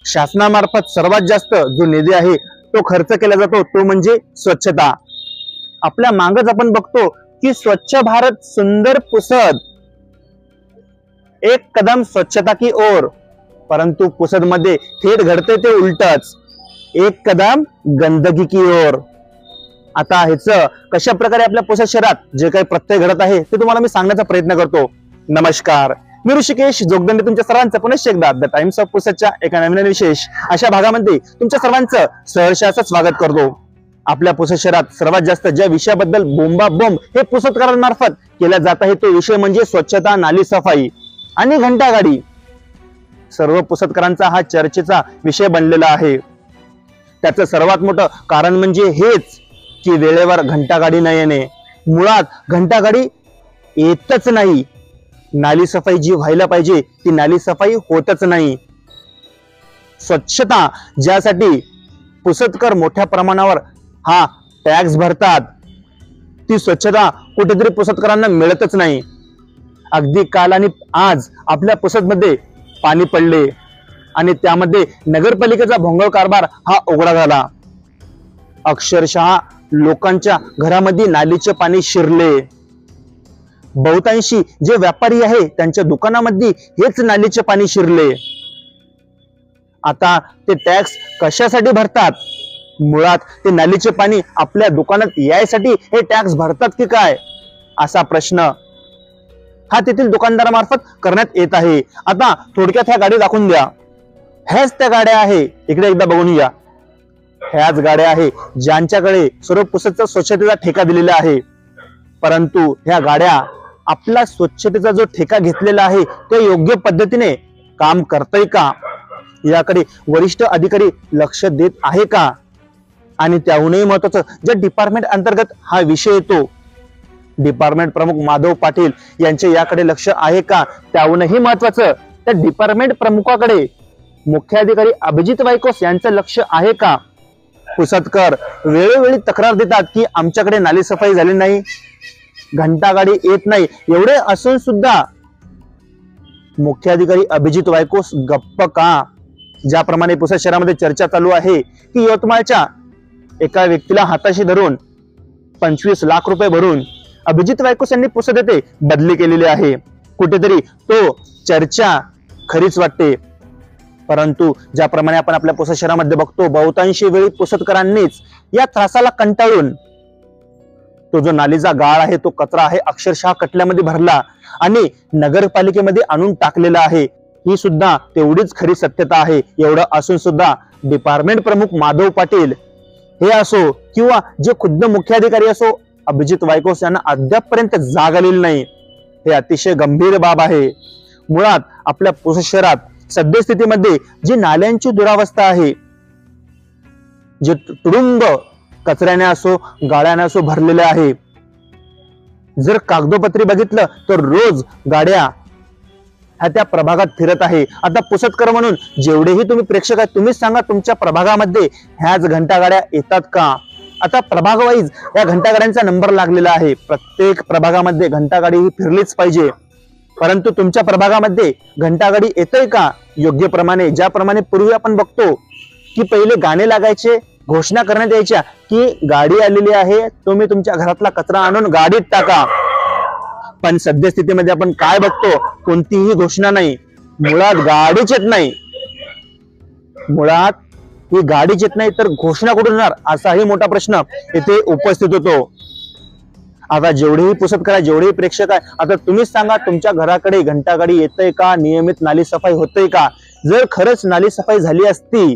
शासनामार्फत सर्वात जास्त जो निधी आहे तो खर्च केला जातो तो म्हणजे स्वच्छता। आपल्या मागच आपण बघतो की स्वच्छ भारत सुंदर पुसद, एक कदम स्वच्छता की ओर, परंतु पुसद मध्ये थेट घडते ते उलटच, एक कदम गंदगी की ओर। आता ह्याच कशा प्रकारे आपल्या पुसद शहरात जे काही प्रत्यय घडत आहे ते तुम्हाला मी सांगण्याचा प्रयत्न करतो। नमस्कार, मी ऋषिकेश जोगदंडे तुमच्या सर्वांचं पुनश्च एकदा द टाइम्स ऑफ पुसदच्या एका नवीन विशेष अशा भागामध्ये तुमच्या सर्वांचं सहर्ष स्वागत करतो। आपल्या पुसद शहरात सर्वात जास्त ज्या विषयाबद्दल बोंबाबोंब हे पुसदकरांमार्फत केला जात आहे तो विषय म्हणजे स्वच्छता, नाली सफाई आणि घंटागाडी। सर्व पुसदकरांचा हा चर्चेचा विषय बनलेला आहे। त्याचं सर्वात मोठं कारण म्हणजे हेच की वेळेवर घंटागाडी न येणे। मुळात घंटागाडी येतच नाही, नाली सफाई जी व्हायला पाहिजे ती नाली सफाई होतच नाही। स्वच्छता ज्यासाठी पुसदकर मोठ्या प्रमाणावर हा टॅक्स भरतात ती स्वच्छता कुठेतरी पुसदकरांना मिळतच नाही। अगदी काल आणि आज आपल्या पुसदमध्ये पाणी पडले आणि त्यामध्ये नगरपालिकेचा भोंगळ कारभार हा उघडा झाला। अक्षरशः लोकांच्या घरामध्ये नालीचे पाणी शिरले। बहुतांशी जे व्यापारी आहे त्यांच्या दुकानामध्ये हेच नालीचे पाणी शिरले। आता ते टॅक्स कशासाठी भरतात? मुळात ते नालीचे पाणी आपल्या दुकानात यायसाठी हे टॅक्स भरतात की काय, असा प्रश्न हा तेथील दुकानदारामार्फत करण्यात येत आहे। आता थोडक्यात ह्या गाडी दाखवून द्या, ह्याच त्या गाड्या आहे, इकडे एकदा बघून या। ह्याच गाड्या आहे ज्यांच्याकडे सर्व पुसदचा स्वच्छतेचा ठेका दिलेला आहे, परंतु ह्या गाड्या आपला स्वच्छतेचा जो ठेका घेतलेला आहे तो योग्य पद्धतीने काम करतय का, याकडे वरिष्ठ अधिकारी लक्ष देत आहे का? आणि त्याहूनही महत्वाचं, ज्या डिपार्टमेंट अंतर्गत हा विषय येतो डिपार्टमेंट प्रमुख माधव पाटील यांचे याकडे लक्ष आहे का? त्याहूनही महत्वाचं, त्या डिपार्टमेंट प्रमुखाकडे मुख्याधिकारी अभिजित वायकोस यांचं लक्ष आहे का? पुसदकर वेळोवेळी तक्रार देतात की आमच्याकडे नाली सफाई झाली नाही, घंटागाडी येत नाही, एवढे असून सुद्धा मुख्याधिकारी अभिजित वायकोस गप्प का? ज्याप्रमाणे पुसद शहरामध्ये चर्चा चालू आहे की यवतमाळच्या एका व्यक्तीला हाताशी धरून 25 लाख रुपये भरून अभिजित वायकोस यांनी पुसद येथे बदली केलेली आहे। कुठेतरी तो चर्चा खरीच वाटते, परंतु ज्याप्रमाणे आपण आपल्या पुसद शहरामध्ये बघतो बहुतांशी वेळी पुसदकरांनीच या त्रासाला कंटाळून तो जो नालीचा गाळ आहे, तो कचरा आहे, अक्षरशः कटल्यामध्ये भरला आणि नगरपालिकेमध्ये आणून टाकलेला आहे। ही सुद्धा तेवढीच खरी सत्यता आहे। एवढं असून सुद्धा डिपार्टमेंट प्रमुख माधव पाटील हे असो किंवा जे खुद्द मुख्याधिकारी असो अभिजित वायकोस यांना अद्यापपर्यंत जाग आलेली नाही, हे अतिशय गंभीर बाब आहे। मुळात आपल्या पुसद शहरात सद्यस्थितीमध्ये जी नाल्यांची दुरावस्था आहे, जे तुडुंब कचऱ्याने असो गाड्याने असो भरलेले आहे, जर कागदोपत्री बघितलं तर रोज गाड्या ह्या त्या प्रभागात फिरत आहे। आता पुसदकर म्हणून जेवढेही तुम्ही प्रेक्षक आहेत तुम्हीच सांगा, तुमच्या प्रभागामध्ये ह्याच घंटागाड्या येतात का? आता प्रभाग वाईज या घंटागाड्यांचा नंबर लागलेला आहे, प्रत्येक प्रभागामध्ये घंटागाडी ही फिरलीच पाहिजे, परंतु तुमच्या प्रभागामध्ये घंटागाडी येतोय का योग्य प्रमाणे? ज्याप्रमाणे पूर्वी आपण बघतो की पहिले गाणे लागायचे, घोषणा करण्यात यायच्या की गाडी आलेली आहे, तुम्ही तुमच्या घरातला कचरा आणून गाडीत टाका, पण सद्यस्थितीमध्ये आपण काय बघतो? कोणतीही घोषणा नाही, मुळात गाडीच येत नाही। मुळात ही गाडीच येत नाही तर घोषणा कुठून होणार, असाही मोठा प्रश्न येथे उपस्थित होतो। आता जेवढेही पुसदकर आहे, जेवढेही प्रेक्षक आहे, आता तुम्हीच सांगा तुमच्या घराकडे घंटागाडी येतय का, नियमित नाली सफाई होतय का? जर खरंच नाली सफाई झाली असती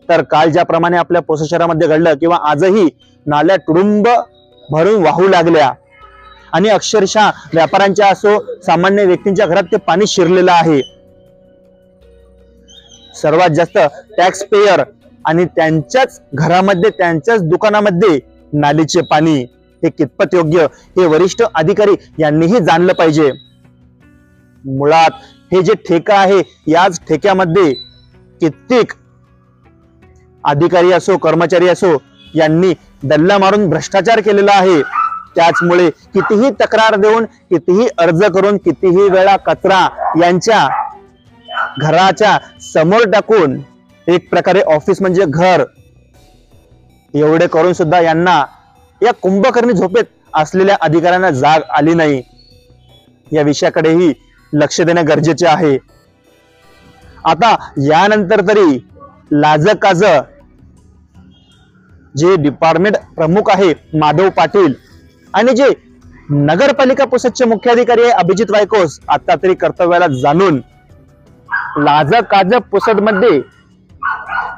तर काल ज्याप्रमाणे आपल्या पुसद शहरामध्ये घडलं किंवा आजही नाल्या तुडुंब भरून वाहू लागल्या आणि अक्षरशः व्यापाऱ्यांच्या असो सामान्य व्यक्तींच्या घरात ते पाणी शिरलेलं आहे। सर्वात जास्त टॅक्स पेयर आणि त्यांच्याच घरामध्ये त्यांच्याच दुकानामध्ये नालीचे पाणी हे कितपत योग्य हे वरिष्ठ अधिकारी यांनीही जाणलं पाहिजे। मुळात हे जे ठेका आहे याच ठेक्यामध्ये कित्येक अधिकारी असो कर्मचारी असो यांनी डल्ला मारून भ्रष्टाचार केलेला आहे। त्याचमुळे कितीही तक्रार देऊन कितीही अर्ज करून कितीही वेळा कचरा यांच्या घराच्या समोर टाकून एक प्रकारे ऑफिस म्हणजे घर, एवढे करून सुद्धा यांना या कुंभकर्णी झोपेत असलेल्या अधिकाऱ्यांना जाग आली नाही. या विषयाकडेही लक्ष देणे गरजेचे आहे. आता यानंतर तरी लाजकाज जे डिपार्टमेंट प्रमुख आहे माधव पाटील आणि जे नगरपालिका पुसदचे मुख्याधिकारी आहे अभिजित वायकोस, आता तरी कर्तव्याला जाणून लाजकाज पुसद मध्ये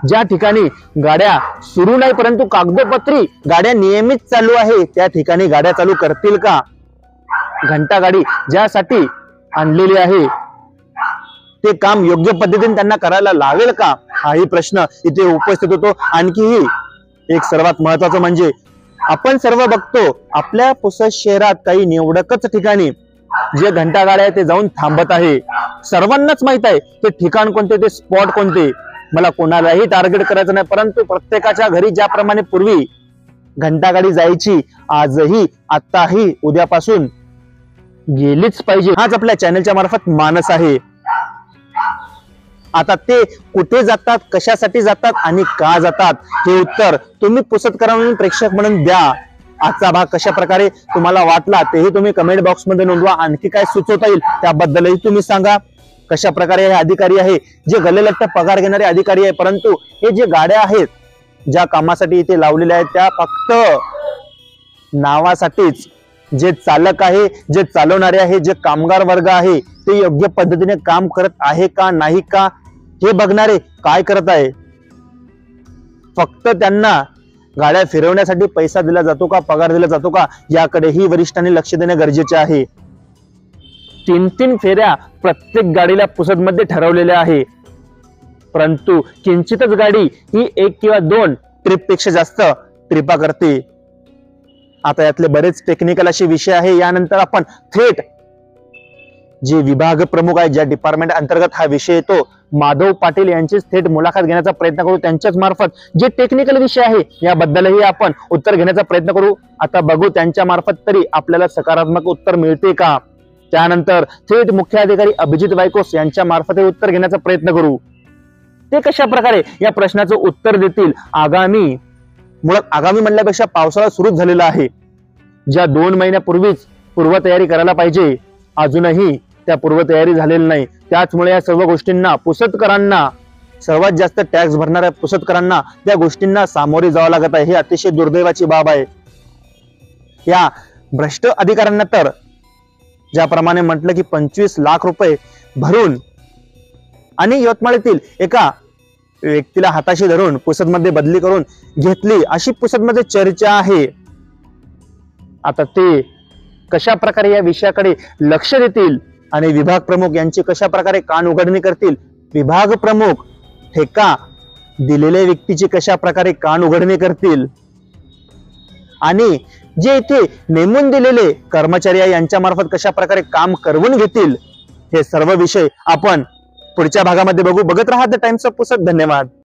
ज्या ठिकाणी गाड्या सुरू नाही परंतु कागदोपत्री गाड्या नियमित चालू आहे त्या ठिकाणी गाड्या चालू करतील का? घंटा गाडी ज्यासाठी आणलेली आहे ते काम योग्य पद्धतीने त्यांना करायला लावेल का? हाही प्रश्न इथे उपस्थित होतो. आणखीही एक सर्वात महत्वाचं म्हणजे आपण सर्व बघतो आपल्या पुसद शहरात काही निवडकच ठिकाणी जे घंटा गाड्या ते जाऊन थांबत आहे. सर्वांनाच माहित आहे ते ठिकाण कोणते, ते स्पॉट कोणते. मला कोणालाही टार्गेट करायचं नाही, परंतु प्रत्येकाच्या घरी ज्याप्रमाणे पूर्वी घंटा गाडी जायची, आजही आताही उद्यापासून गेलीच पाहिजे, हाच आपल्या चॅनलच्या मार्फत मानस आहे. आता ते कुठे जातात, कशासाठी जातात आणि का जातात हे उत्तर तुम्ही पुसदकर म्हणून प्रेक्षक म्हणून द्या. आजचा भाग कशा प्रकारे तुम्हाला वाटला तेही तुम्ही कमेंट बॉक्स मध्ये नोंदवा. आणखी काय सुचवता येईल त्याबद्दलही तुम्ही सांगा. कशा प्रकारे हे अधिकारी आहे जे गल्लेलट्ट पगार घेणारे अधिकारी आहे, परंतु हे जे गाड्या आहेत ज्या कामासाठी इथे लावलेल्या आहेत त्या फक्त नावासाठीच. जे चालक आहे, जे चालवणारे आहे, जे कामगार वर्ग आहे ते योग्य पद्धतीने काम करत आहे का नाही का हे बघणारे काय करत आहे? फक्त त्यांना गाड्या फिरवण्यासाठी पैसा दिला जातो का, पगार दिला जातो का, याकडेही वरिष्ठांनी लक्ष देणे गरजेचे आहे. 3-3 फेऱ्या प्रत्येक गाडीला पुसदमध्ये ठरवलेल्या आहे, परंतु किंचितच गाडी ही 1 किंवा 2 ट्रिप पेक्षा जास्त ट्रिपा करते. आता यातले बरेच टेक्निकल असे विषय आहे. यानंतर आपण थेट जे विभाग प्रमुख आहे, ज्या डिपार्टमेंट अंतर्गत हा विषय येतो, माधव पाटील यांचीच थेट मुलाखत घेण्याचा प्रयत्न करू. त्यांच्याच मार्फत जे टेक्निकल विषय आहे याबद्दलही आपण उत्तर घेण्याचा प्रयत्न करू. आता बघू त्यांच्या मार्फत तरी आपल्याला सकारात्मक उत्तर मिळते का. त्यानंतर थेट मुख्याधिकारी अभिजित वायकोस यांच्या मार्फत हे उत्तर घेण्याचा प्रयत्न करू. ते कशा प्रकारे या प्रश्नाचं उत्तर देतील. मुळात आगामी म्हणल्यापेक्षा पावसाळा सुरूच झालेला आहे. ज्या 2 महिन्यापूर्वीच पूर्वतयारी करायला पाहिजे, अजूनही त्या पूर्वतयारी झालेली नाही. त्याचमुळे या सर्व गोष्टींना पुसदकरांना, सर्वात जास्त टॅक्स भरणाऱ्या पुसदकरांना त्या गोष्टींना सामोरे जावं लागत आहे. ही अतिशय दुर्दैवाची बाब आहे. या भ्रष्ट अधिकाऱ्यांना तर ज्याप्रमाणे म्हटलं की 25 लाख रुपये भरून आणि यवतमाळीतील एका व्यक्तीला हाताशी धरून पुसदमध्ये बदली करून घेतली अशी पुसदमध्ये चर्चा आहे. आता ते कशा प्रकारे या विषयाकडे लक्ष देतील आणि विभाग प्रमुख यांची कशा प्रकारे कान उघडणी करतील, विभाग प्रमुख ठेका दिलेल्या व्यक्तीची कशा प्रकारे कान उघडणी करतील आणि जे इथे नेमून दिलेले कर्मचारी आहे यांच्या मार्फत कशा प्रकारे काम करवून घेतील, हे सर्व विषय आपण पुढच्या भागामध्ये बघू. बघत राहा द टाइम्स ऑफ पुसद. धन्यवाद.